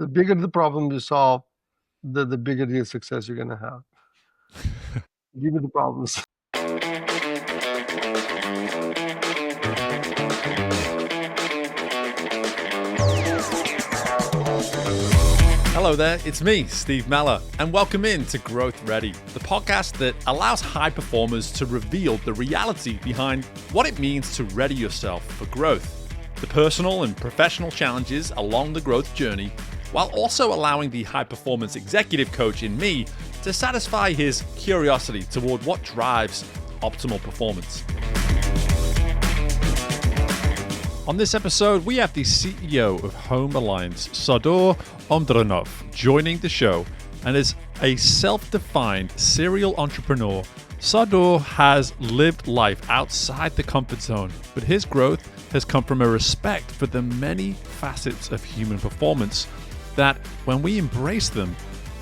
The bigger the problem you solve, the bigger the success you're gonna have. Give me the problems. Hello there, it's me, Steve Mellor, and welcome in to Growth Ready, the podcast that allows high performers to reveal the reality behind what it means to ready yourself for growth, the personal and professional challenges along the growth journey, while also allowing the high performance executive coach in me to satisfy his curiosity toward what drives optimal performance. On this episode, we have the CEO of Home Alliance, Sardor Umrdinov, joining the show. And as a self-defined serial entrepreneur, Sardor has lived life outside the comfort zone, but his growth has come from a respect for the many facets of human performance that, when we embrace them,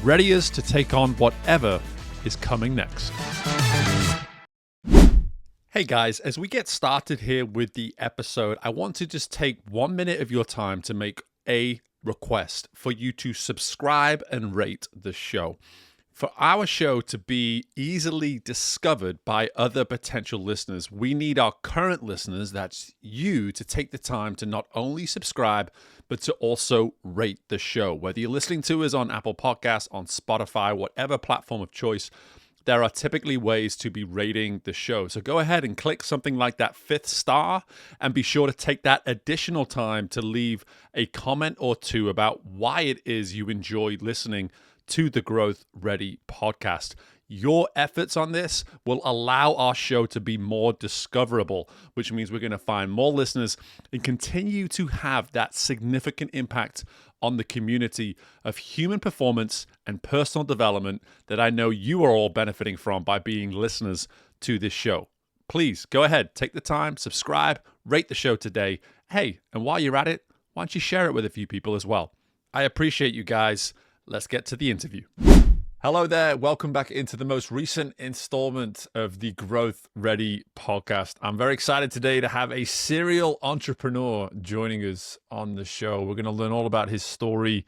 ready us to take on whatever is coming next. Hey guys, as we get started here with the episode, I want to just take 1 minute of your time to make a request for you to subscribe and rate the show. For our show to be easily discovered by other potential listeners, we need our current listeners, that's you, to take the time to not only subscribe, but to also rate the show. Whether you're listening to us on Apple Podcasts, on Spotify, whatever platform of choice, there are typically ways to be rating the show. So go ahead and click something like that 5th star and be sure to take that additional time to leave a comment or two about why it is you enjoyed listening to the Growth Ready podcast. Your efforts on this will allow our show to be more discoverable, which means we're going to find more listeners and continue to have that significant impact on the community of human performance and personal development that I know you are all benefiting from by being listeners to this show. Please go ahead, take the time, subscribe, rate the show today. Hey, and while you're at it, why don't you share it with a few people as well? I appreciate you guys. Let's get to the interview. Hello there. Welcome back into the most recent installment of the Growth Ready podcast. I'm very excited today to have a serial entrepreneur joining us on the show. We're going to learn all about his story.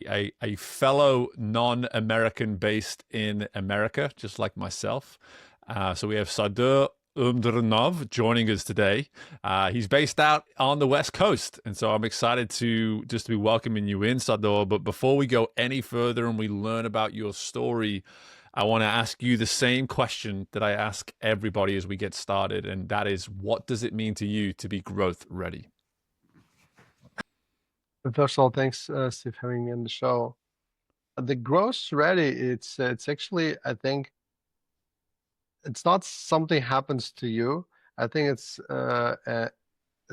A fellow non-American based in America, just like myself. So we have Sardor Umrdinov joining us today. He's based out on the West Coast, and so I'm excited to be welcoming you in, Sardor. But before we go any further and we learn about your story, I want to ask you the same question that I ask everybody as we get started, and that is, what does it mean to you to be growth ready? First of all, thanks, Steve, having me on the show. The growth ready, it's actually, I think, it's not something happens to you. I think it's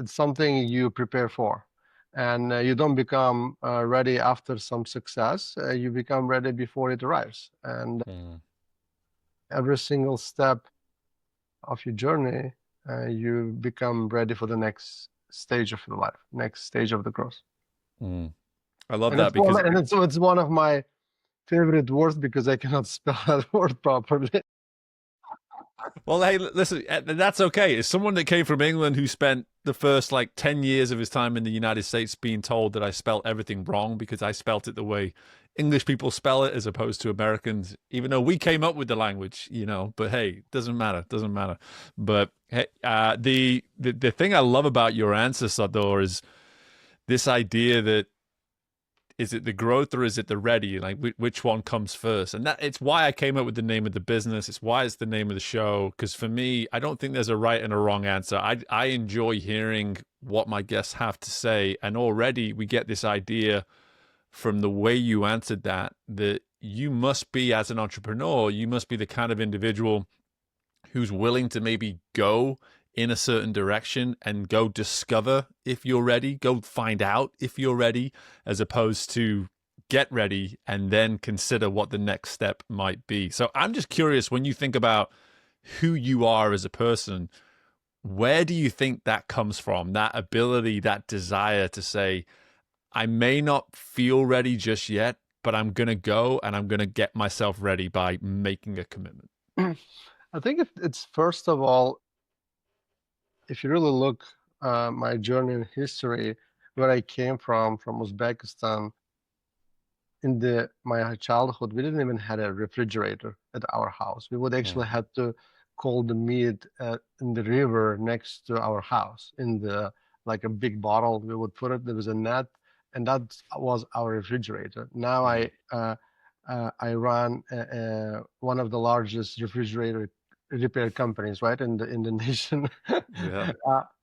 something you prepare for, and you don't become ready after some success. You become ready before it arrives, and every single step of your journey, you become ready for the next stage of your life, next stage of the growth. I love that because it's one of my favorite words because I cannot spell that word properly. Well, hey, listen, that's okay. As someone that came from England who spent the first 10 years of his time in the United States being told that I spelt everything wrong because I spelt it the way English people spell it as opposed to Americans, even though we came up with the language, but hey, doesn't matter. But hey, the thing I love about your answer, Sardor, is this idea that, is it the growth or is it the ready? Like, which one comes first? And it's why I came up with the name of the business. It's why it's the name of the show. Because for me, I don't think there's a right and a wrong answer. I enjoy hearing what my guests have to say. And already we get this idea from the way you answered that you must be, as an entrepreneur, you must be the kind of individual who's willing to maybe go in a certain direction and go discover if you're ready, go find out if you're ready, as opposed to get ready and then consider what the next step might be. So I'm just curious, when you think about who you are as a person, where do you think that comes from? That ability, that desire to say, I may not feel ready just yet, but I'm going to go and I'm going to get myself ready by making a commitment. I think it's first of all, if you really look my journey in history, where I came from Uzbekistan, in the my childhood, we didn't even had a refrigerator at our house. We would Mm, actually have to call the meat in the river next to our house in the like a big bottle. We would put it. There was a net, and that was our refrigerator. Now mm, I run one of the largest refrigerator repair companies, right, in the nation, yeah.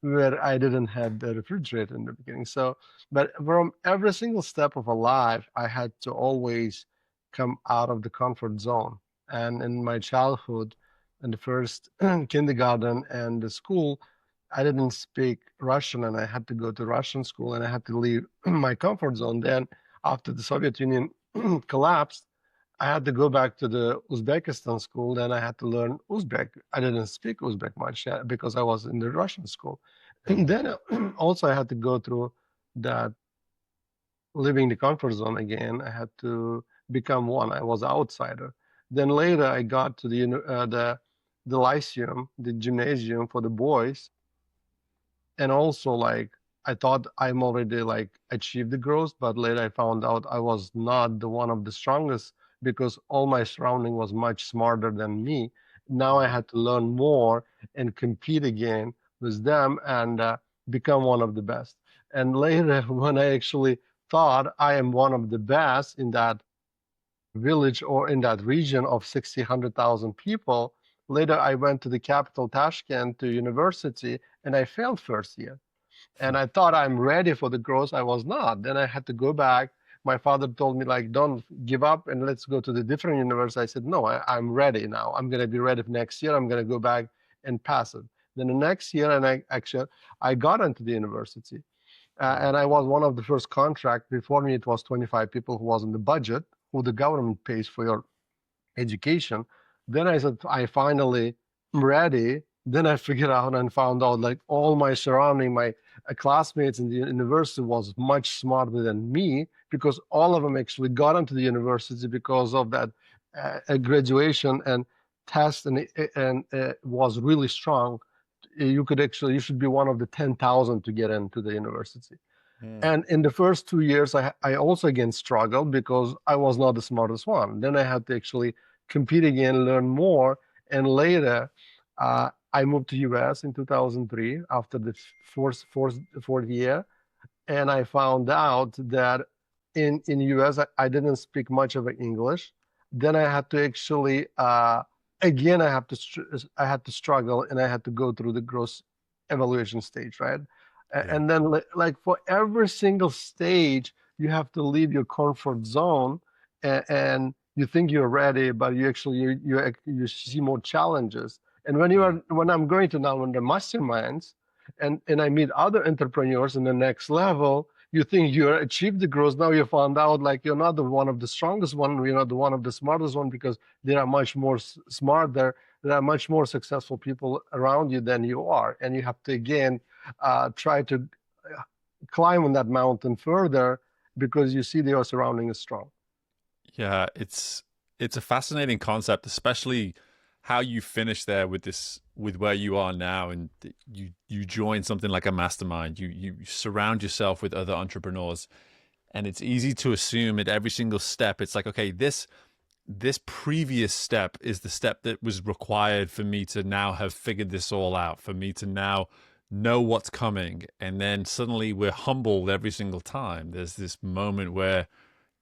where I didn't have the refrigerator in the beginning. So, but from every single step of a life, I had to always come out of the comfort zone. And in my childhood, in the first kindergarten and the school, I didn't speak Russian, and I had to go to Russian school, and I had to leave my comfort zone. Then, after the Soviet Union collapsed, I had to go back to the Uzbekistan school. Then I had to learn Uzbek. I didn't speak Uzbek much because I was in the Russian school. And Mm, then also I had to go through that leaving the comfort zone again. I had to become one. I was outsider. Then later I got to the lyceum, the gymnasium for the boys, and also like I thought I'm already like achieved the growth, but later I found out I was not the one of the strongest because all my surrounding was much smarter than me. Now I mm, had to learn more and compete again with them and become one of the best. And later, when I actually thought I am one of the best in that village or in that region of 60, 100,000 people, later I went to the capital, Tashkent, to university, and I failed first year. And I thought I'm ready for the growth. I was not. Then I had to go back. My father told me like, don't give up and let's go to the different university. I said, no, I'm ready now. I'm going to be ready for next year. I'm going to go back and pass it. Then the next year, and I got into the university. mm, And I was one of the first contract. Before me, it was 25 people who was in the budget, who the government pays for your education. Then I said, I finally am ready. Then I figured out and found out like all my surrounding, my classmates in the university was much smarter than me because all of them actually got into the university because of that graduation and test and was really strong. You should be one of the 10,000 to get into the university. mm, And in the first 2 years, I also again struggled because I was not the smartest one. Then I had to actually compete again, learn more. And later, I moved to US in 2003 after the fourth year. And I found out that in US, I didn't speak much of English. Then I had to actually, again, I had to struggle and I had to go through the gross evaluation stage, right? yeah. And then like for every single stage, you have to leave your comfort zone and you think you're ready, but you see more challenges. And Mm, when I'm going to now in the masterminds and I meet other entrepreneurs in the next level, you think you achieved the growth. Now you found out like you're not the one of the strongest one, you're not the one of the smartest one because there are much more smart there are much more successful people around you than you are, and you have to again try to climb on that mountain further because you see your surrounding is strong. yeah, it's a fascinating concept, especially how you finish there with this with where you are now, and you join something like a mastermind. You surround yourself with other entrepreneurs, and it's easy to assume at every single step it's like, okay, this previous step is the step that was required for me to now have figured this all out, for me to now know what's coming. And then suddenly we're humbled every single time. There's this moment where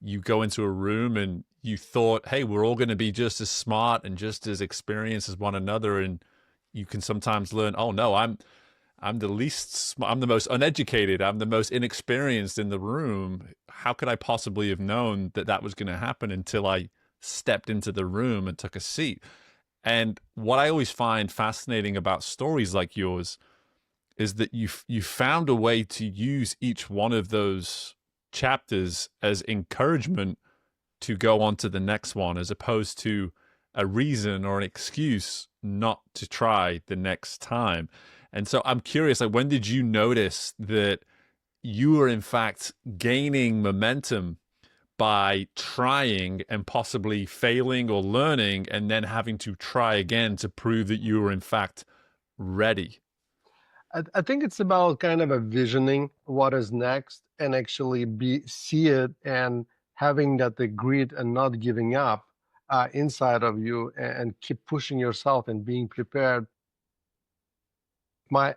you go into a room and you thought, hey, we're all going to be just as smart and just as experienced as one another. And you can sometimes learn, oh no, I'm the least, I'm the most uneducated, I'm the most inexperienced in the room. How could I possibly have known that that was going to happen until I stepped into the room and took a seat? And what I always find fascinating about stories like yours is that you found a way to use each one of those chapters as encouragement to go on to the next one, as opposed to a reason or an excuse not to try the next time. And so I'm curious, like, when did you notice that you were in fact gaining momentum by trying and possibly failing or learning and then having to try again to prove that you were in fact ready? I think it's about kind of a visioning what is next and actually see it and having that the grit and not giving up inside of you and keep pushing yourself and being prepared.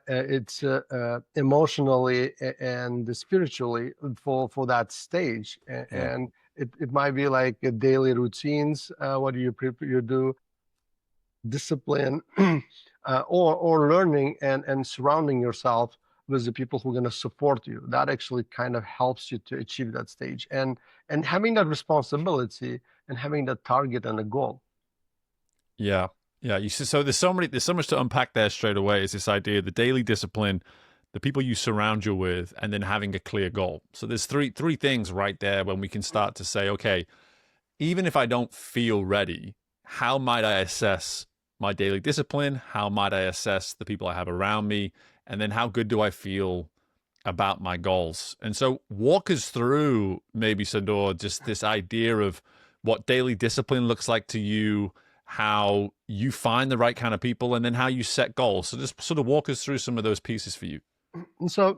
It's emotionally and spiritually for that stage, Yeah. and it might be like daily routines. What do you prepare? You do discipline or learning and surrounding yourself with the people who are going to support you. That actually kind of helps you to achieve that stage and having that responsibility and having that target and a goal. Yeah. Yeah. You see, so there's so much to unpack there straight away. Is this idea, the daily discipline, the people you surround you with, and then having a clear goal. So there's three things right there when we can start to say, okay, even if I don't feel ready, how might I assess my daily discipline? How might I assess the people I have around me? And then how good do I feel about my goals? And so walk us through maybe, Sardor, just this idea of what daily discipline looks like to you, how you find the right kind of people, and then how you set goals. So just sort of walk us through some of those pieces for you. So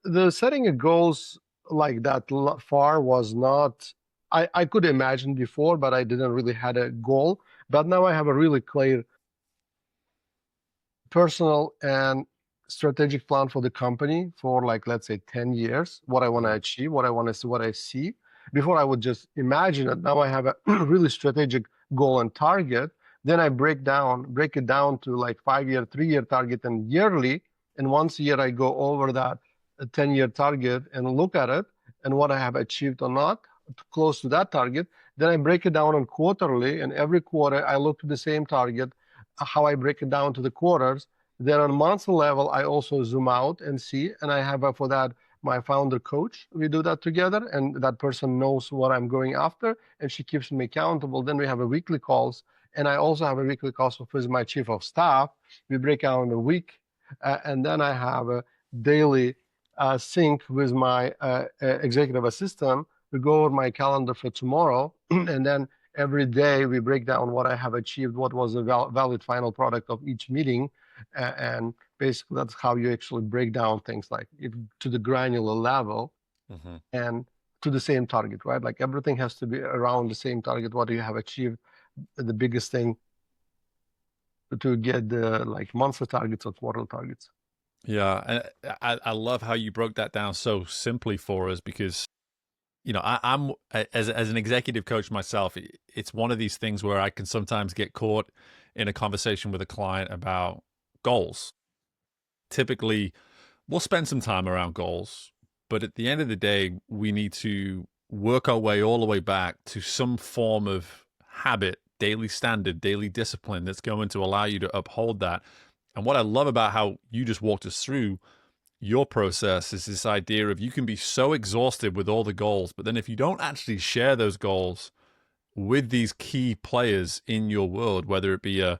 the setting of goals like that far was not. I could imagine before, but I didn't really had a goal. But now I have a really clear personal and strategic plan for the company for like let's say 10 years, what I want to Mm. achieve, what I want to see, what I see. Before I would just imagine it. Now I have a really strategic goal and target. Then I break it down to like 5 year, 3 year target and yearly. And once a year I go over that 10-year target and look at it and what I have achieved or not, close to that target. Then I break it down on quarterly, and every quarter I look to the same target, how I break it down to the quarters. Then on monthly level, I also zoom out and see, and I have for that my founder coach. We do that together, and that person knows what I'm going after, and she keeps me accountable. Then we have a weekly calls, and I also have a weekly calls with my chief of staff. We break out the week, and then I have a daily sync with my executive assistant. We go over my calendar for tomorrow, and then every day we break down what I have achieved, what was the valid final product of each meeting, and basically that's how you actually break down things like to the granular level Mhm. and to the same target, right? Like everything has to be around the same target. What you have achieved, the biggest thing to get the like monthly targets or quarterly targets. Yeah, and I love how you broke that down so simply for us because I'm as an executive coach myself. It's one of these things where I can sometimes get caught in a conversation with a client about goals. Typically, we'll spend some time around goals, but at the end of the day, we need to work our way all the way back to some form of habit, daily standard, daily discipline that's going to allow you to uphold that. And what I love about how you just walked us through your process is this idea of you can be so exhausted with all the goals, but then if you don't actually share those goals with these key players in your world, whether it be an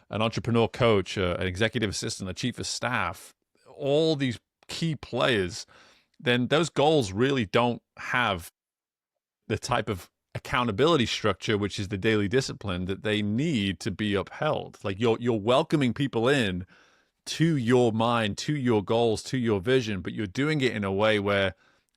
entrepreneur coach, an executive assistant, a chief of staff, all these key players, then those goals really don't have the type of accountability structure, which is the daily discipline that they need to be upheld. Like you're welcoming people in to your mind, to your goals, to your vision, but you're doing it in a way where,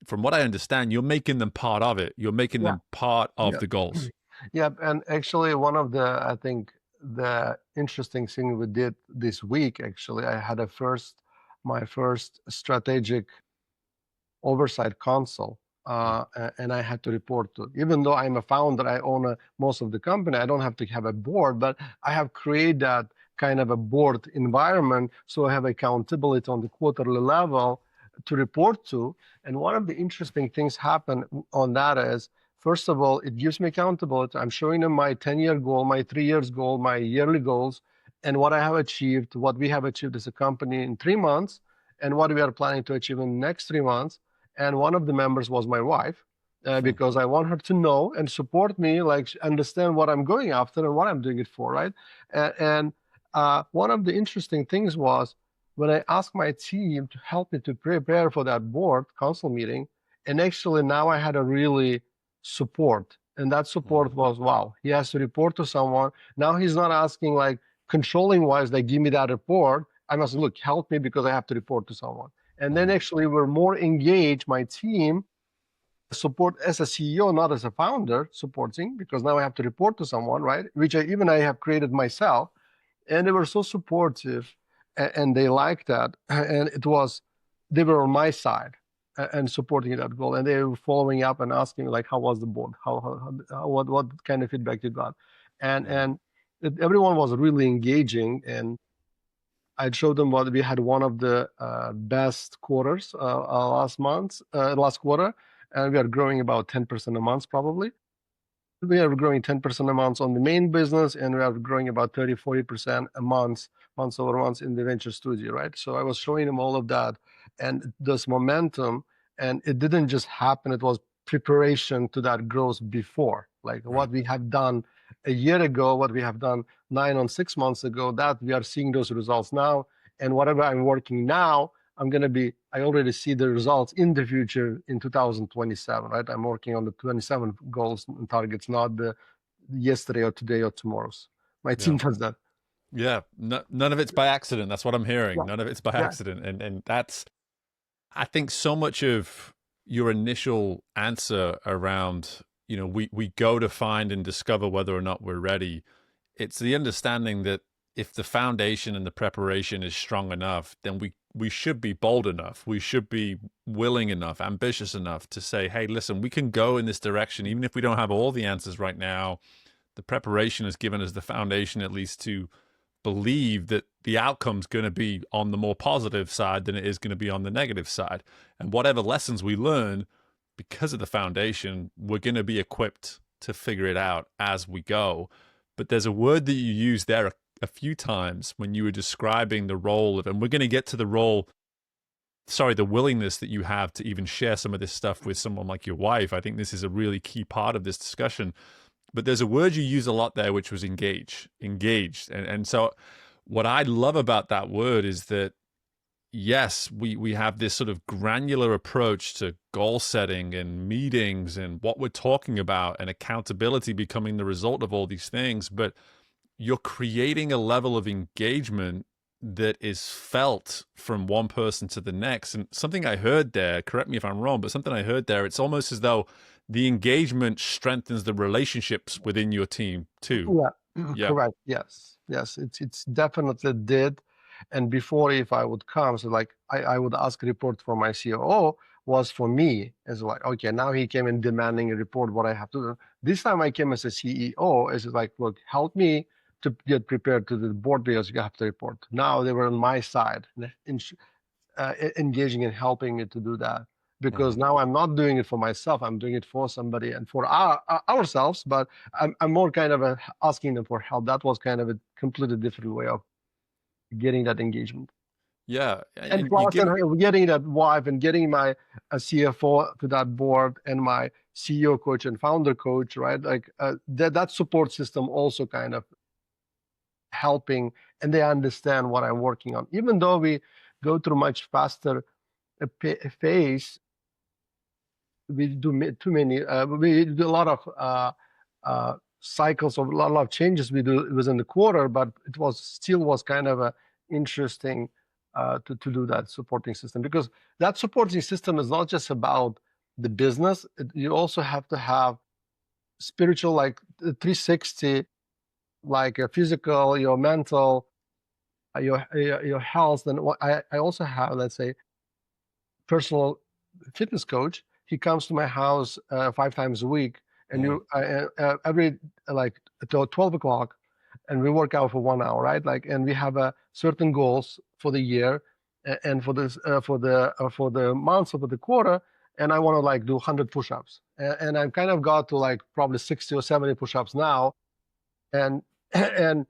from what I understand, you're making them part of it. You're making Yeah. them part of Yeah. the goals. Yeah. And actually, one of I think the interesting thing we did this week, actually, I had my first strategic oversight council, and I had to report to. Even though I'm a founder, I own most of the company. I don't have to have a board, but I have created that kind of a board environment, so I have accountability on the quarterly level to report to. And one of the interesting things happen on that is, first of all, it gives me accountability. I'm showing them my 10-year goal, my 3 years goal, my yearly goals, and what I have achieved, what we have achieved as a company in 3 months, and what we are planning to achieve in the next 3 months. And one of the members was my wife, Hmm. because I want her to know and support me, like understand what I'm going after and what I'm doing it for, right? And one of the interesting things was when I asked my team to help me to prepare for that board council meeting, and actually now I had a really support, and that support was, wow, he has to report to someone. Now he's not asking like controlling wise, like give me that report. I must look, help me because I have to report to someone. And then Mm-hmm. actually we're more engaged, my team, support as a CEO, not as a founder, supporting, because now I have to report to someone, right? Which I have created myself. And they were so supportive and they liked that. And they were on my side and supporting that goal. And they were following up and asking like, how was the board? What kind of feedback you got? And everyone was really engaging, and I showed them what we had one of the best quarters last quarter, and we are growing about 10% a month probably. We are growing 10% a month on the main business, and we are growing about 30-40% a month over month in the venture studio, right? So I was showing them all of that and this momentum, and it didn't just happen. It was preparation to that growth before, like Right. what we have done a year ago, what we have done 6 months ago, that we are seeing those results now. And whatever I'm working now, I already see the results in the future in 2027, right? I'm working on the 27 goals and targets, not the yesterday or today or tomorrow's. My Yeah. team does that. Yeah. None of it's by accident. That's what I'm hearing. Yeah. None of it's by Yeah. accident. And that's, I think so much of your initial answer around, we go to find and discover whether or not we're ready. It's the understanding that if the foundation and the preparation is strong enough, then we should be bold enough. We should be willing enough, ambitious enough to say, hey, listen, we can go in this direction, even if we don't have all the answers right now. The preparation has given us the foundation, at least, to believe that the outcome's going to be on the more positive side than it is going to be on the negative side. And whatever lessons we learn because of the foundation, we're going to be equipped to figure it out as we go. But there's a word that you used there a few times when you were describing the role of, and we're going to get to the role, sorry, the willingness that you have to even share some of this stuff with someone like your wife. I think this is a really key part of this discussion. But there's a word you use a lot there, which was engaged. And so what I love about that word is that, yes, we have this sort of granular approach to goal setting and meetings and what we're talking about and accountability becoming the result of all these things. But you're creating a level of engagement that is felt from one person to the next. And something I heard there, correct me if I'm wrong, but something I heard there, it's almost as though the engagement strengthens the relationships within your team too. Yeah, Yeah. correct. Yes, yes, it's definitely did. And before, if I would come, so like I would ask a report from my COO was for me as like, okay, now he came in demanding a report what I have to do. This time I came as a CEO, as like, look, help me to get prepared to the board because you have to report. Now they were on my side, engaging and helping me to do that. Because Mm-hmm. now I'm not doing it for myself, I'm doing it for somebody and for ourselves, but I'm more kind of asking them for help. That was kind of a completely different way of getting that engagement. Yeah. And And you plus, give it, and getting that wife and getting my CFO to that board and my CEO coach and founder coach, right? Like that support system also kind of helping, and they understand what I'm working on. Even though we go through much faster phase, we do too many. We do a lot of cycles of a lot of changes we do within the quarter, but it was kind of a interesting to do that supporting system, because that supporting system is not just about the business. You also have to have spiritual, like 360, like your physical, your mental, your health. And I also have, let's say, personal fitness coach. He comes to my house 5 times a week, and mm, every like till 12 o'clock, and we work out for 1 hour, right? Like, and we have certain goals for the year, and for this for the months of the quarter. And I want to like do 100 push-ups, and I'm kind of got to like probably 60 or 70 push-ups now, and and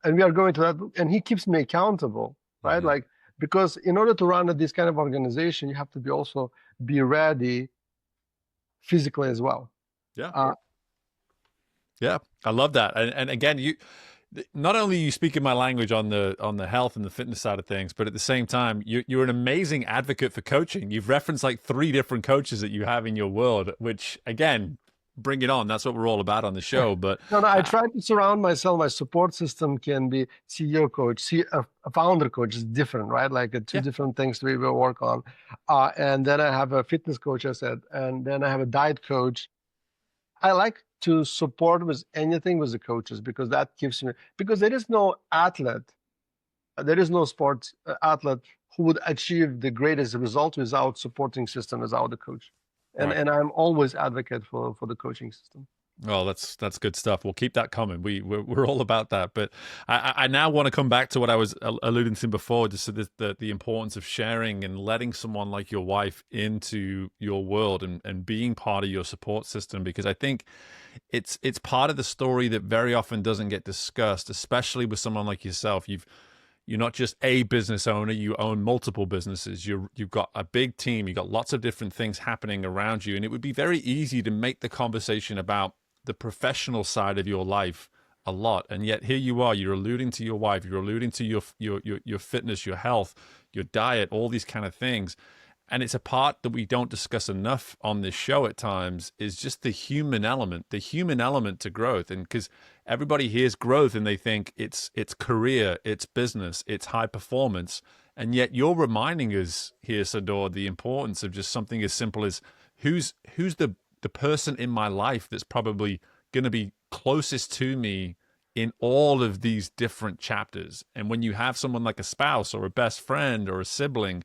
and we are going to that, and he keeps me accountable, right? mm-hmm. Like, because in order to run this kind of organization, you have to be ready physically as well. Yeah. uh, Yeah. I love that. And again, you not only you speaking my language on the health and the fitness side of things, but at the same time, you're an amazing advocate for coaching. You've referenced like 3 different coaches that you have in your world, which again, bring it on. That's what we're all about on the show. But No, I try to surround myself. My support system can be CEO coach, a founder coach is different, right? Like two yeah, different things we will work on. And then I have a fitness coach, I said, and then I have a diet coach. I like to support with anything with the coaches because that gives me, because there is no athlete, there is no sports athlete who would achieve the greatest result without supporting system, without the coach. right. And I'm always advocate for the coaching system. Oh, that's good stuff. We'll keep that coming. We're all about that. But I now want to come back to what I was alluding to before, just to the importance of sharing and letting someone like your wife into your world and being part of your support system, because I think it's part of the story that very often doesn't get discussed, especially with someone like yourself. You're not just a business owner, you own multiple businesses. You've got a big team, you've got lots of different things happening around you. And it would be very easy to make the conversation about the professional side of your life a lot. And yet here you are, you're alluding to your wife, you're alluding to your fitness, your health, your diet, all these kind of things. And it's a part that we don't discuss enough on this show at times, is just the human element to growth. And because everybody hears growth and they think it's career, it's business, it's high performance. And yet you're reminding us here, Sardor, the importance of just something as simple as who's the person in my life that's probably going to be closest to me in all of these different chapters. And when you have someone like a spouse or a best friend or a sibling,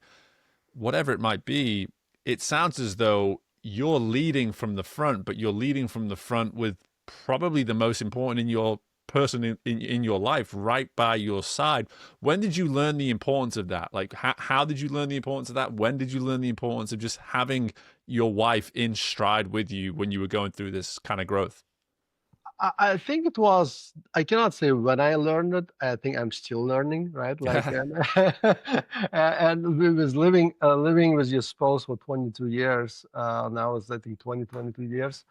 whatever it might be, it sounds as though you're leading from the front, but you're leading from the front with probably the most important in your person in your life right by your side. When did you learn the importance of that? Like, how did you learn the importance of that? When did you learn the importance of just having your wife in stride with you when you were going through this kind of growth? I think it was, I cannot say when I learned it. I think I'm still learning, right? Like, and we was living with your spouse for 22 years. Now it's, I think, 22 years.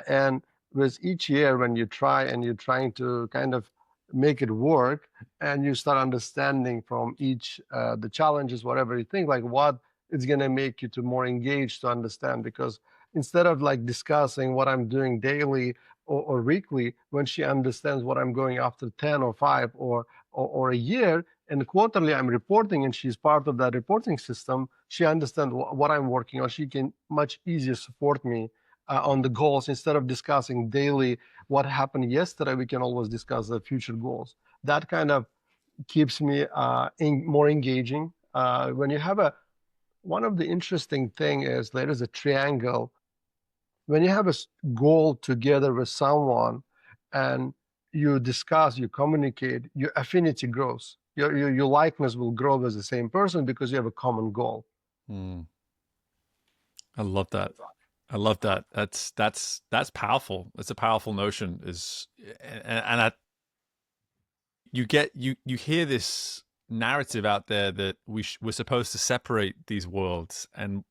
And with each year, when you try and you're trying to kind of make it work, and you start understanding from each, the challenges, whatever you think, like what is going to make you to more engaged to understand. Because instead of like discussing what I'm doing daily, or weekly, when she understands what I'm going after 10 or 5 or a year, and quarterly I'm reporting and she's part of that reporting system, she understands what I'm working on. She can much easier support me on the goals. Instead of discussing daily what happened yesterday, we can always discuss the future goals. That kind of keeps me more engaging. When you have one of the interesting thing is there is a triangle. When you have a goal together with someone and you discuss, you communicate, your affinity grows. Your likeness will grow with the same person because you have a common goal. Mm, I love that. I love that. That's powerful. It's a powerful notion. And you hear this narrative out there that we're supposed to separate these worlds, and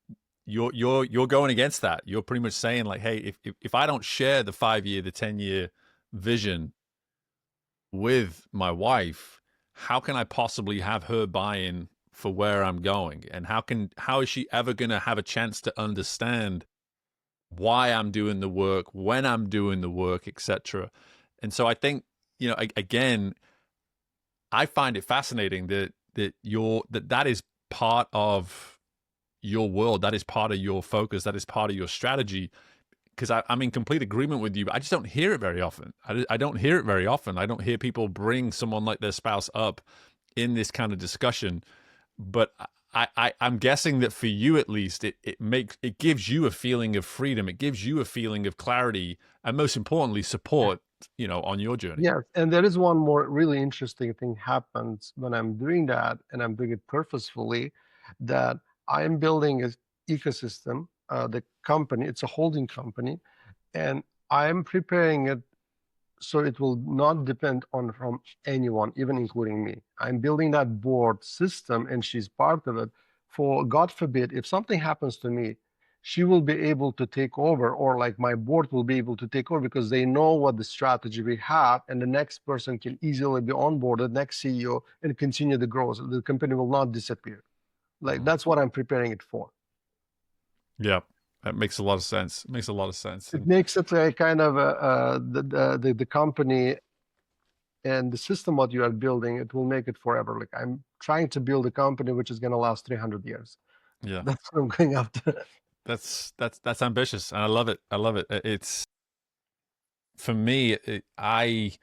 you're going against that. You're pretty much saying like, hey, if I don't share the 5 year, the 10 year vision with my wife, how can I possibly have her buy-in for where I'm going? And how is she ever going to have a chance to understand why I'm doing the work, when I'm doing the work, etc.? And so I think, again, I find it fascinating that is part of your world, that is part of your focus, that is part of your strategy. Because I'm in complete agreement with you, but I just don't hear it very often. I don't hear it very often. I don't hear people bring someone like their spouse up in this kind of discussion. But I'm guessing that for you at least, it gives you a feeling of freedom. It gives you a feeling of clarity, and most importantly, support, on your journey. Yes, and there is one more really interesting thing happens when I'm doing that, and I'm doing it purposefully, that I am building an ecosystem. The company, it's a holding company, and I am preparing it so it will not depend on from anyone, even including me. I'm building that board system, and she's part of it. For God forbid, if something happens to me, she will be able to take over, or like my board will be able to take over because they know what the strategy we have, and the next person can easily be on board, the next CEO, and continue the growth. The company will not disappear. Like that's what I'm preparing it for. Yeah, That makes a lot of sense. It makes a lot of sense. It And makes it a kind of the company and the system what you are building, it will make it forever. Like I'm trying to build a company which is going to last 300 years. yeah, That's what I'm going after. that's ambitious, and I love it. I love it. It's for me. I'm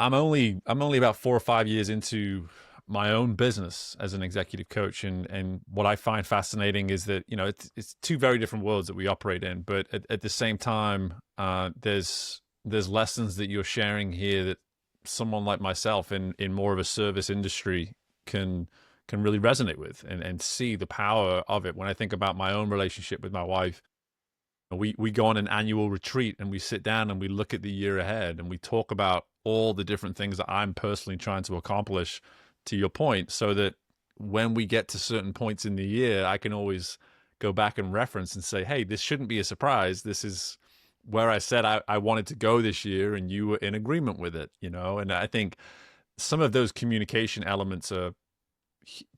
only about 4 or 5 years into my own business as an executive coach, and what I find fascinating is that it's two very different worlds that we operate in, but at the same time, there's lessons that you're sharing here that someone like myself in more of a service industry can really resonate with and see the power of it. When I think about my own relationship with my wife, we go on an annual retreat and we sit down and we look at the year ahead and we talk about all the different things that I'm personally trying to accomplish, to your point, so that when we get to certain points in the year, I can always go back and reference and say, hey, this shouldn't be a surprise. This is where I said I wanted to go this year and you were in agreement with it, and I think some of those communication elements are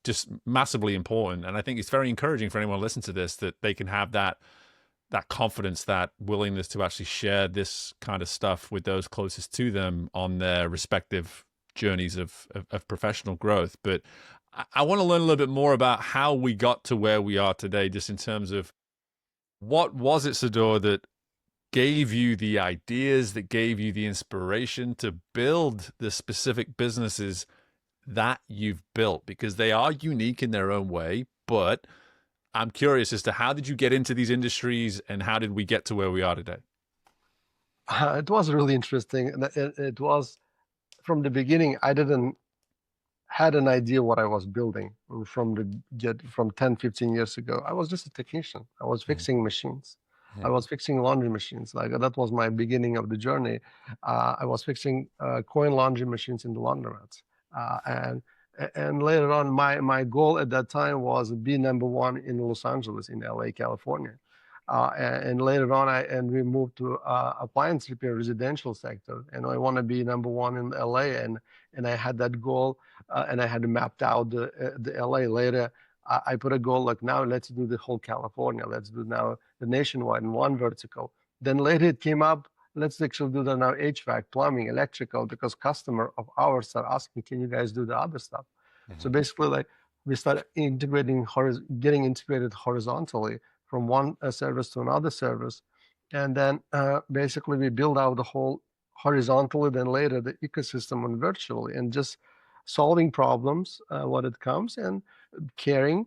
just massively important. And I think it's very encouraging for anyone to listen to this, that they can have that confidence, that willingness to actually share this kind of stuff with those closest to them on their respective journeys of professional growth. But I want to learn a little bit more about how we got to where we are today, just in terms of what was it, Sardor, that gave you the ideas, that gave you the inspiration to build the specific businesses that you've built, because they are unique in their own way. But I'm curious as to how did you get into these industries and how did we get to where we are today? It was really interesting. It was from the beginning. I didn't had an idea what I was building from the get from 10, 15 years ago. I was just a technician. I was Mm-hmm. fixing machines. I was fixing laundry machines. Like that was my beginning of the journey. I was fixing coin laundry machines in the laundromats. And later on, my goal at that time was be number one in Los Angeles, in LA, California. And later on, we moved to appliance repair residential sector, and I want to be number one in LA, and I had that goal, and I had mapped out the LA. Later, I put a goal like now let's do the whole California, let's do now the nationwide in one vertical. Then later it came up, let's actually do the now HVAC, plumbing, electrical, because customer of ours are asking, can you guys do the other stuff? Mm-hmm. So basically, like we started integrating, getting integrated horizontally from one service to another service. And then basically we build out the whole horizontally, then later the ecosystem on virtually, and just solving problems what it comes, and caring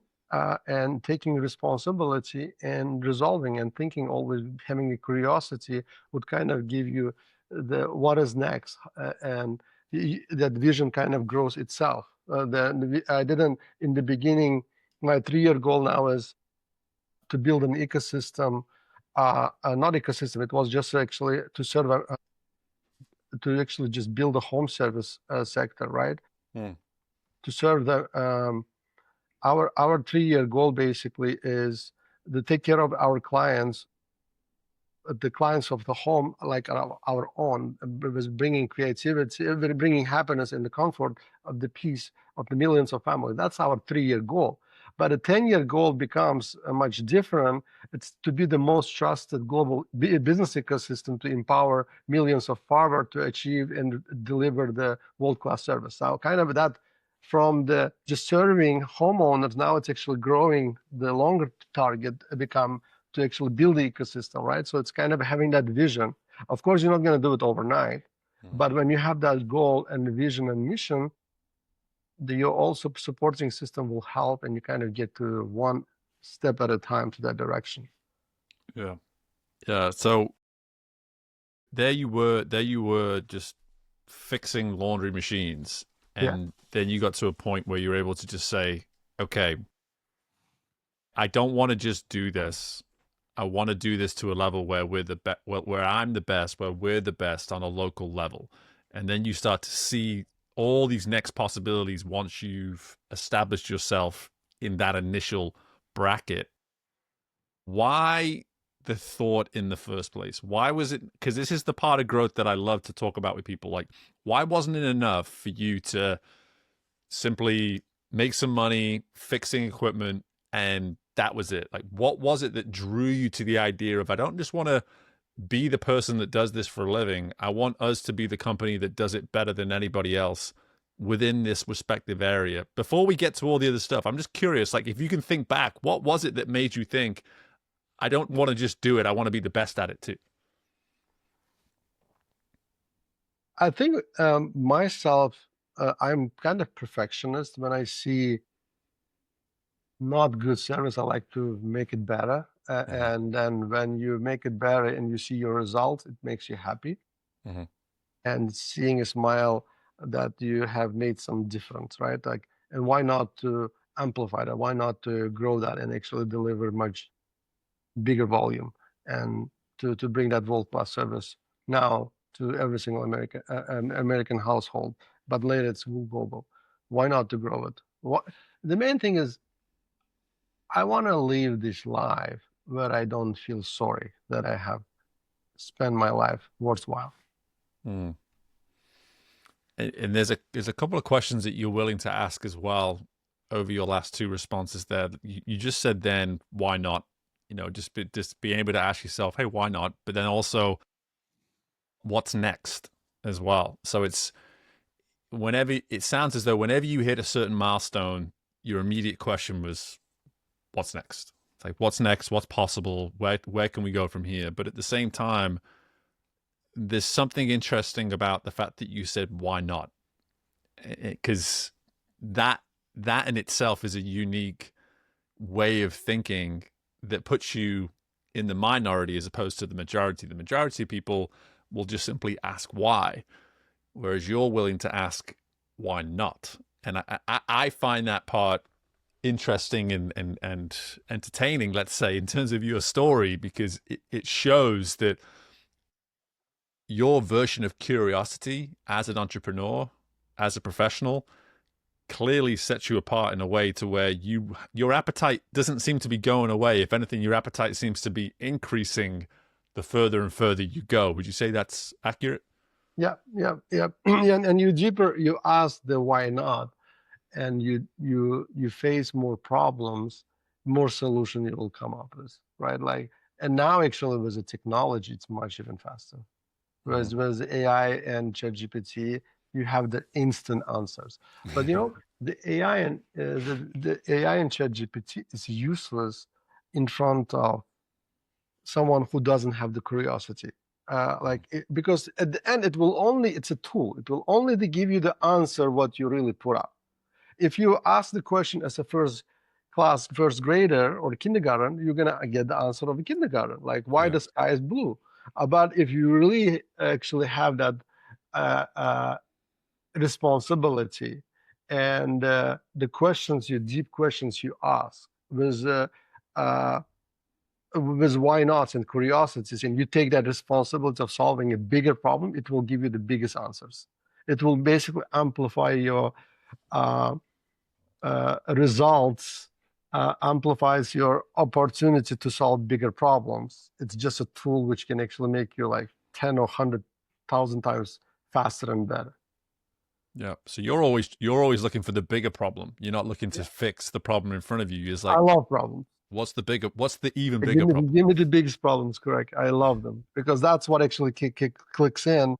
and taking responsibility and resolving and thinking, always having a curiosity would kind of give you the what is next, and that vision kind of grows itself. I didn't in the beginning. My 3-year goal now is to build an ecosystem, not ecosystem. It was just actually to serve to actually just build a home service sector, right? Mm-hmm. To serve the our 3-year goal basically is to take care of our clients, the clients of the home, like our own, was bringing creativity, bringing happiness and the comfort of the peace of the millions of families. That's our 3-year goal. But a 10-year goal becomes much different. It's to be the most trusted global business ecosystem to empower millions of farmers to achieve and deliver the world-class service. So kind of that from the just serving homeowners, now it's actually growing the longer target become to actually build the ecosystem, right? So it's kind of having that vision. Of course, you're not going to do it overnight, but when you have that goal and vision and mission, your also supporting system will help, and you kind of get to one step at a time to that direction. Yeah. Yeah. So there you were just fixing laundry machines. Yeah. And then you got to a point where you were able to just say, okay, I don't want to just do this. I want to do this to a level where where I'm the best, where we're the best on a local level. And then you start to see all these next possibilities once you've established yourself in that initial bracket. Why the thought in the first place? Why was it? Because this is the part of growth that I love to talk about with people. Like, why wasn't it enough for you to simply make some money fixing equipment and that was it? Like, what was it that drew you to the idea of, I don't just want to be the person that does this for a living. I want us to be the company that does it better than anybody else within this respective area. Before we get to all the other stuff, I'm just curious, like, if you can think back, what was it that made you think, I don't want to just do it, I want to be the best at it too? I think myself, I'm kind of perfectionist. When I see not good service, I like to make it better. Mm-hmm. And then when you make it better and you see your result, it makes you happy. Mm-hmm. And seeing a smile that you have made some difference, right? Like, and why not to amplify that? Why not to grow that and actually deliver much bigger volume and to bring that world-class service now to every single American household, but later it's global. Why not to grow it? What the main thing is, I want to live this life where I don't feel sorry that I have spent my life worthwhile. Mm. And there's a couple of questions that you're willing to ask as well over your last two responses there. You just said then, why not? You know, just being able to ask yourself, hey, why not? But then also, what's next as well. So it's whenever it sounds as though whenever you hit a certain milestone, your immediate question was, what's next? It's like, what's next? What's possible? Where can we go from here? But at the same time, there's something interesting about the fact that you said, why not? Because that in itself is a unique way of thinking that puts you in the minority as opposed to the majority. The majority of people will just simply ask why, whereas you're willing to ask why not. And I find that part interesting and entertaining, let's say, in terms of your story, because it shows that your version of curiosity as an entrepreneur, as a professional, clearly sets you apart in a way to where your appetite doesn't seem to be going away. If anything, your appetite seems to be increasing the further and further you go. Would you say that's accurate? Yeah, yeah, yeah. And you deeper you ask the why not, and you face more problems, more solution you will come up with, right? Like, and now actually with the technology, it's much even faster. Mm-hmm. Whereas with AI and ChatGPT, you have the instant answers. But the AI and the AI and ChatGPT is useless in front of someone who doesn't have the curiosity. Because at the end, it's a tool. It will only give you the answer what you really put up. If you ask the question as a first grader or kindergarten, you're gonna get the answer of a kindergarten, like why Yeah. the sky is blue. But if you really actually have that uh, uh, responsibility and the deep questions you ask uh, with why nots and curiosities, and you take that responsibility of solving a bigger problem, it will give you the biggest answers. It will basically amplify your uh, results, amplifies your opportunity to solve bigger problems. It's just a tool which can actually make you like 10 or 100,000 times faster and better. Yeah. So you're always looking for the bigger problem. You're not looking to Yeah. fix the problem in front of you. It's I like, love problems. what's the even Give bigger me, problem? give me the biggest problems, correct? I love them because that's what actually clicks in,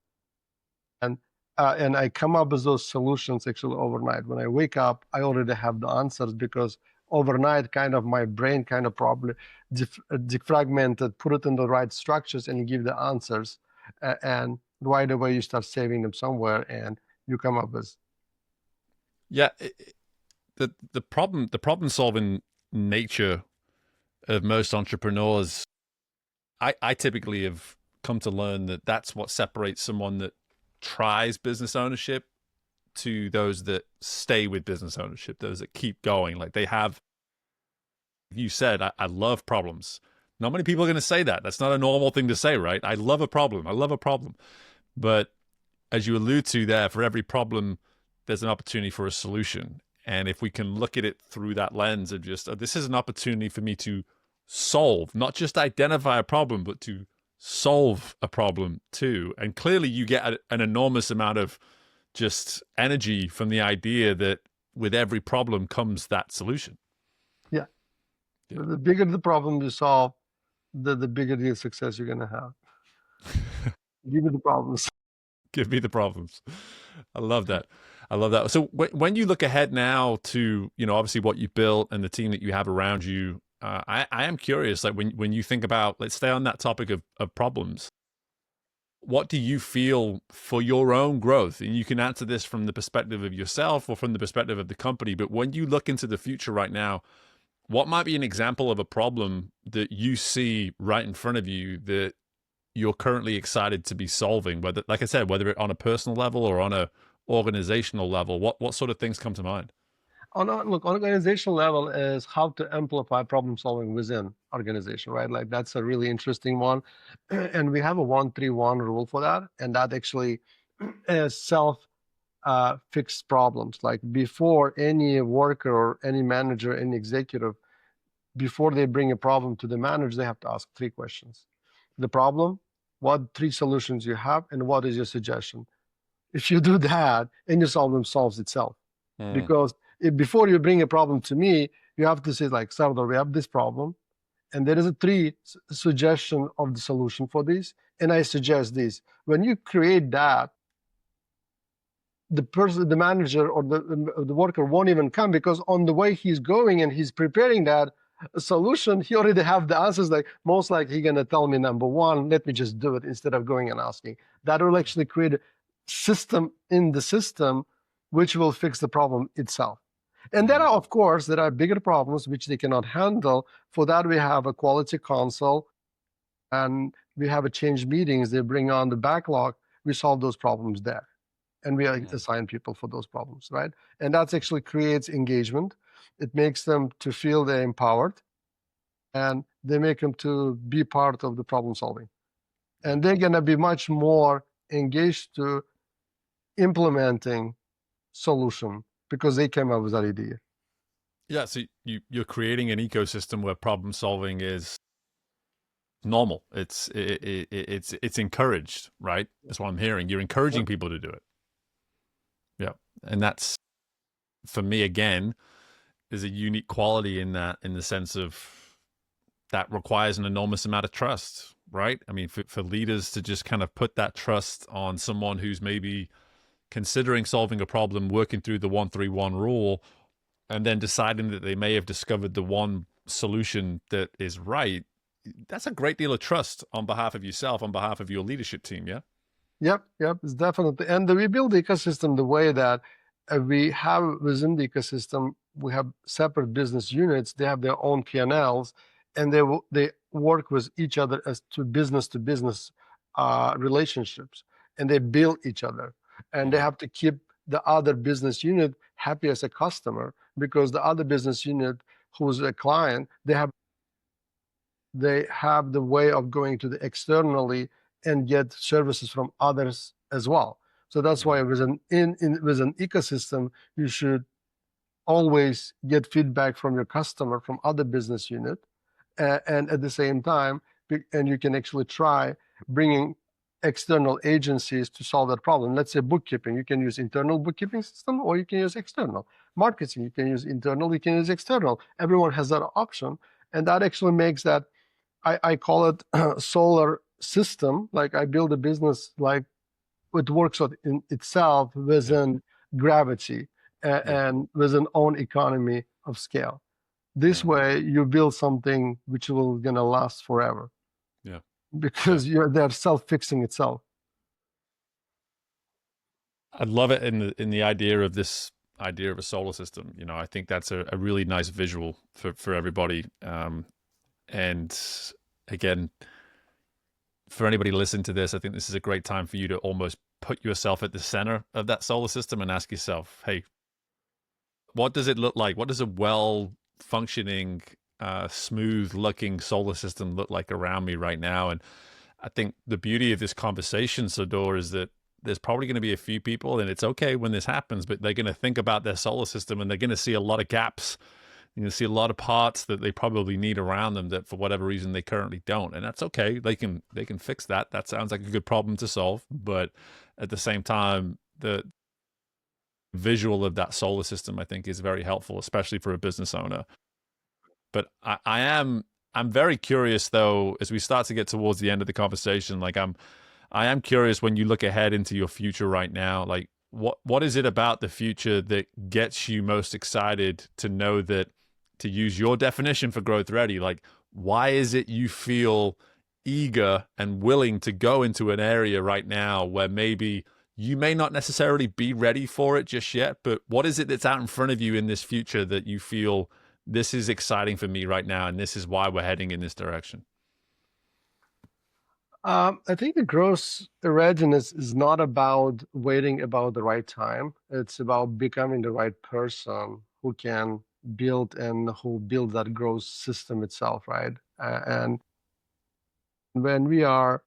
and and I come up with those solutions actually overnight. When I wake up, I already have the answers because overnight, kind of my brain kind of probably defragmented, put it in the right structures, and give the answers, and right away you start saving them somewhere, and you come up with. Yeah. The problem solving nature of most entrepreneurs, I typically have come to learn that that's what separates someone that tries business ownership to those that stay with business ownership, those that keep going. Like they have, you said, I love problems. Not many people are going to say that. That's not a normal thing to say, right? I love a problem. I love a problem. But as you allude to there, for every problem, there's an opportunity for a solution. And if we can look at it through that lens of just, oh, this is an opportunity for me to solve, not just identify a problem, but to solve a problem too. And clearly, you get an enormous amount of just energy from the idea that with every problem comes that solution. Yeah, Yeah. The bigger the problem you solve, the bigger the success you're gonna have. Give me the problems. Give me the problems. I love that. I love that. So when you look ahead now to, obviously what you built and the team that you have around you, I am curious, like when you think about, let's stay on that topic of problems. What do you feel for your own growth? And you can answer this from the perspective of yourself or from the perspective of the company. But when you look into the future right now, what might be an example of a problem that you see right in front of you that you're currently excited to be solving? Whether, like I said, whether it on a personal level or on a organizational level, what sort of things come to mind? Look, on organizational level is how to amplify problem solving within organization, right? Like that's a really interesting one. And we have a 1-3-1 rule for that. And that actually is self fixed problems. Like before any worker or any manager, any executive, before they bring a problem to the manager, they have to ask 3 questions. The problem, what 3 solutions you have, and what is your suggestion? If you do that, any problem solves itself. Mm, Because before you bring a problem to me, you have to say like, Sardor, we have this problem, and there is a 3 suggestion of the solution for this, and I suggest this. When you create that, the person, the manager, or the worker won't even come, because on the way he's going and he's preparing that solution, he already have the answers. Like most likely he's gonna tell me, number one, let me just do it instead of going and asking. That will actually create a system in the system which will fix the problem itself. And there are, of course, there are bigger problems which they cannot handle. For that, we have a quality console, and we have a change meetings. They bring on the backlog. We solve those problems there, and we assign people for those problems, right? And that actually creates engagement. It makes them to feel they're empowered, and they make them to be part of the problem solving. And they're gonna be much more engaged to implementing solution because they came up with that idea. yeah. So you're creating an ecosystem where problem solving is normal. It's encouraged, right? That's what I'm hearing. You're Yep. encouraging people to do it. Yeah, and that's, for me, again, is a unique quality in that, in the sense of that requires an enormous amount of trust, right? I mean, for leaders to just kind of put that trust on someone who's maybe considering solving a problem, working through the 1-3-1 rule, and then deciding that they may have discovered the one solution that is right. That's a great deal of trust on behalf of yourself, on behalf of your leadership team. Yeah. Yep, it's definitely. And we build the ecosystem the way that we have within the ecosystem, we have separate business units. They have their own P&Ls, and they work with each other as to business relationships, and they build each other. And they have to keep the other business unit happy as a customer, because the other business unit who's a client, they have the way of going to the externally and get services from others as well. So that's why with an with an ecosystem, you should always get feedback from your customer, from other business unit, and at the same time, and you can actually try bringing external agencies to solve that problem. Let's say bookkeeping, you can use internal bookkeeping system, or you can use external. Marketing, you can use internal, you can use external. Everyone has that option, and that actually makes that, I call it solar system. Like I build a business like it works in itself Yeah. within gravity, Yeah. and with an own economy of scale. This Mm. way, you build something which will gonna last forever, Yeah. Yeah. because they're self-fixing itself. I love it in the idea of this idea of a solar system. I think that's a really nice visual for everybody. And again, for anybody listening to this, I think this is a great time for you to almost put yourself at the center of that solar system and ask yourself, hey, what does it look like? What does a well functioning, smooth looking solar system look like around me right now? And I think the beauty of this conversation, Sardor, is that there's probably going to be a few people, and it's okay when this happens, but they're going to think about their solar system and they're going to see a lot of gaps. You're going to see a lot of parts that they probably need around them that for whatever reason they currently don't. And that's okay. They can fix that. That sounds like a good problem to solve. But at the same time, the visual of that solar system, I think, is very helpful, especially for a business owner. But I'm very curious though, as we start to get towards the end of the conversation. Like I am curious when you look ahead into your future right now. Like what is it about the future that gets you most excited to know that, to use your definition for growth ready, like why is it you feel eager and willing to go into an area right now where maybe you may not necessarily be ready for it just yet, but what is it that's out in front of you in this future that you feel this is exciting for me right now and this is why we're heading in this direction? I think the growth readiness is not about waiting about the right time. It's about becoming the right person who can build and who build that growth system itself, right? And when we are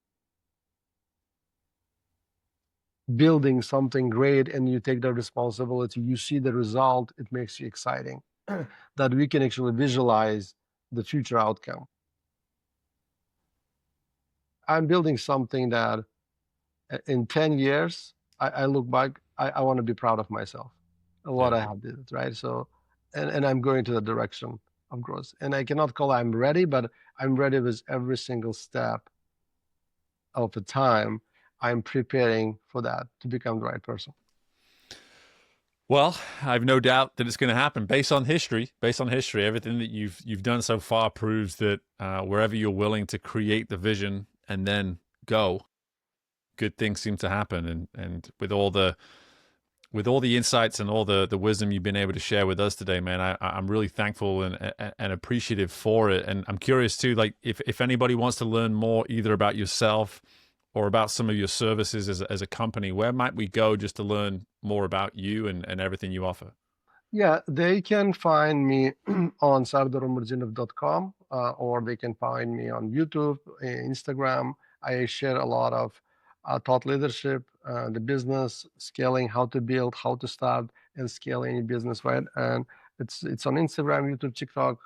building something great and you take the responsibility, you see the result, it makes you exciting that we can actually visualize the future outcome. I'm building something that in 10 years, I look back, I want to be proud of myself, what Yeah. I have did, right? So, and I'm going to the direction of growth. And I cannot call I'm ready, but I'm ready with every single step of the time. I'm preparing for that to become the right person. Well, I've no doubt that it's going to happen based on history. Based on history, everything that you've done so far proves that wherever you're willing to create the vision and then go, good things seem to happen. And with all the insights and all the wisdom you've been able to share with us today, man, I'm really thankful and appreciative for it. And I'm curious too, like if anybody wants to learn more either about yourself or about some of your services as a company, where might we go just to learn more about you and everything you offer? Yeah, they can find me on sardorumrdinov.com, or they can find me on YouTube, Instagram. I share a lot of thought leadership, the business scaling, how to build, how to start and scale any business, right? And it's on Instagram, YouTube, TikTok,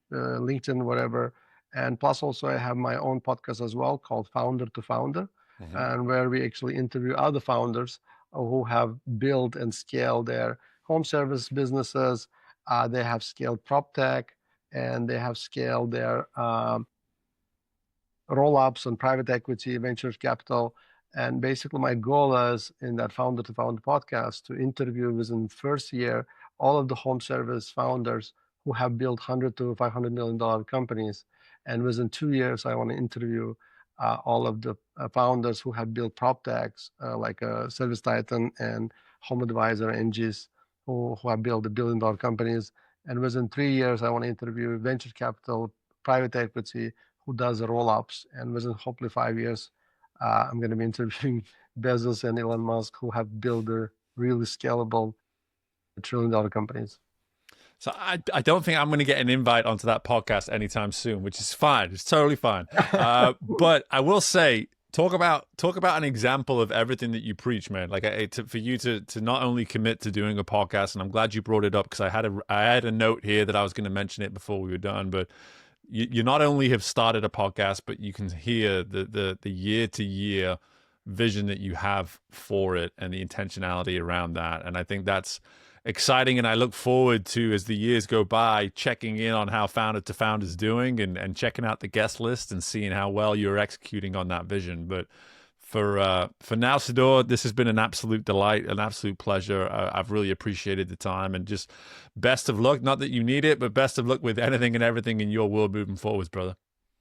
LinkedIn, whatever. And plus, also I have my own podcast as well called Founder to Founder, Mm-hmm. and where we actually interview other founders who have built and scaled their home service businesses. They have scaled prop tech, and they have scaled their roll-ups on private equity, venture capital. And basically, my goal is in that Founder to Founder podcast to interview within the first year all of the home service founders who have built 100 to $500 million companies. And within 2 years, I want to interview all of the founders who have built prop techs like Service Titan and Home Advisor, NGs, who have built $1 billion companies. And within 3 years, I want to interview venture capital, private equity, who does the roll-ups. And within hopefully 5 years, I'm going to be interviewing Bezos and Elon Musk, who have built their really scalable $1 trillion companies. So I don't think I'm going to get an invite onto that podcast anytime soon, which is fine. It's totally fine. But I will say, talk about an example of everything that you preach, man. Like for you to not only commit to doing a podcast, and I'm glad you brought it up because I had a note here that I was going to mention it before we were done, but you not only have started a podcast, but you can hear the year to year vision that you have for it and the intentionality around that. And I think that's exciting. And I look forward to, as the years go by, checking in on how Founder to Founder is doing and checking out the guest list and seeing how well you're executing on that vision. But for now, Sardor, this has been an absolute delight, an absolute pleasure. I've really appreciated the time, and just best of luck. Not that you need it, but best of luck with anything and everything in your world moving forwards, brother.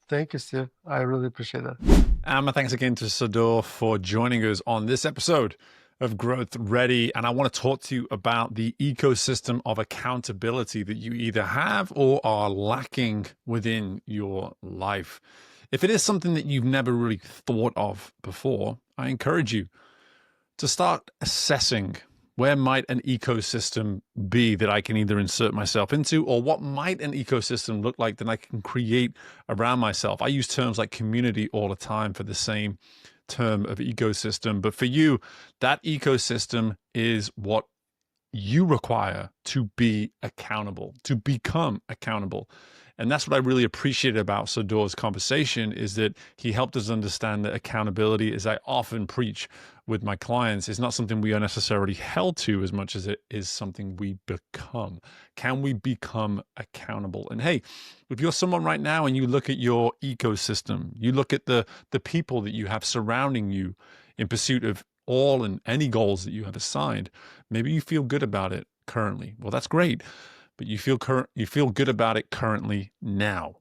Thank you, Steve. I really appreciate that. And my thanks again to Sardor for joining us on this episode of Growth Ready. And I want to talk to you about the ecosystem of accountability that you either have or are lacking within your life. If it is something that you've never really thought of before, I encourage you to start assessing where might an ecosystem be that I can either insert myself into, or what might an ecosystem look like that I can create around myself. I use terms like community all the time for the same term of ecosystem, but for you, that ecosystem is what you require to be accountable, to become accountable. And that's what I really appreciated about Sardor's conversation, is that he helped us understand that accountability, as I often preach with my clients, is not something we are necessarily held to as much as it is something we become. Can we become accountable? And hey, if you're someone right now and you look at your ecosystem, you look at the people that you have surrounding you in pursuit of all and any goals that you have assigned, maybe you feel good about it currently. Well, that's great, but you feel good about it currently now.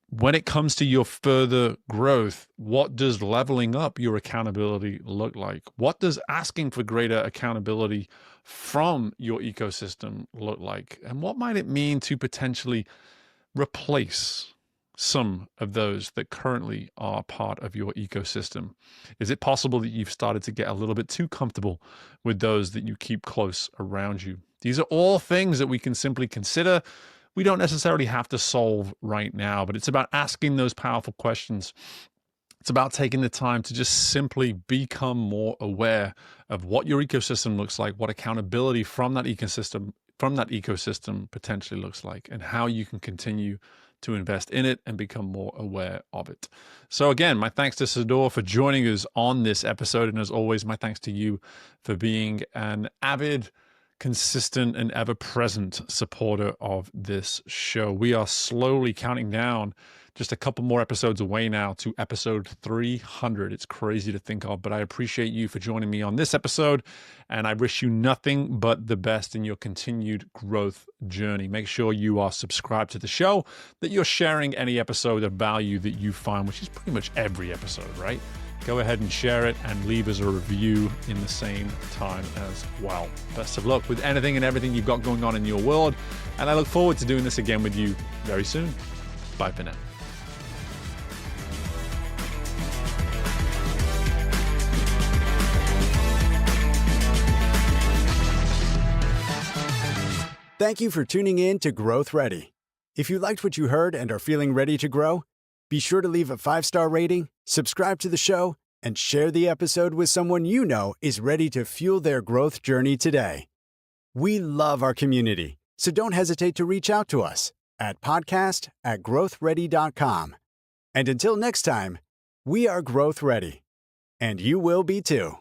When it comes to your further growth, what does leveling up your accountability look like? What does asking for greater accountability from your ecosystem look like? And what might it mean to potentially replace some of those that currently are part of your ecosystem? Is it possible that you've started to get a little bit too comfortable with those that you keep close around you? These are all things that we can simply consider. We don't necessarily have to solve right now, but it's about asking those powerful questions. It's about taking the time to just simply become more aware of what your ecosystem looks like, what accountability from that ecosystem potentially looks like, and how you can continue to invest in it and become more aware of it. So again, my thanks to Sardor for joining us on this episode. And as always, my thanks to you for being an avid, consistent, and ever-present supporter of this show. We are slowly counting down, just a couple more episodes away now to episode 300. It's crazy to think of, but I appreciate you for joining me on this episode, and I wish you nothing but the best in your continued growth journey. Make sure you are subscribed to the show, that you're sharing any episode of value that you find, which is pretty much every episode, right? Go ahead and share it and leave us a review in the same time as well. Best of luck with anything and everything you've got going on in your world, and I look forward to doing this again with you very soon. Bye for now. Thank you for tuning in to Growth Ready. If you liked what you heard and are feeling ready to grow, be sure to leave a 5-star rating, subscribe to the show, and share the episode with someone you know is ready to fuel their growth journey today. We love our community, so don't hesitate to reach out to us at podcast@growthready.com. And until next time, we are Growth Ready, and you will be too.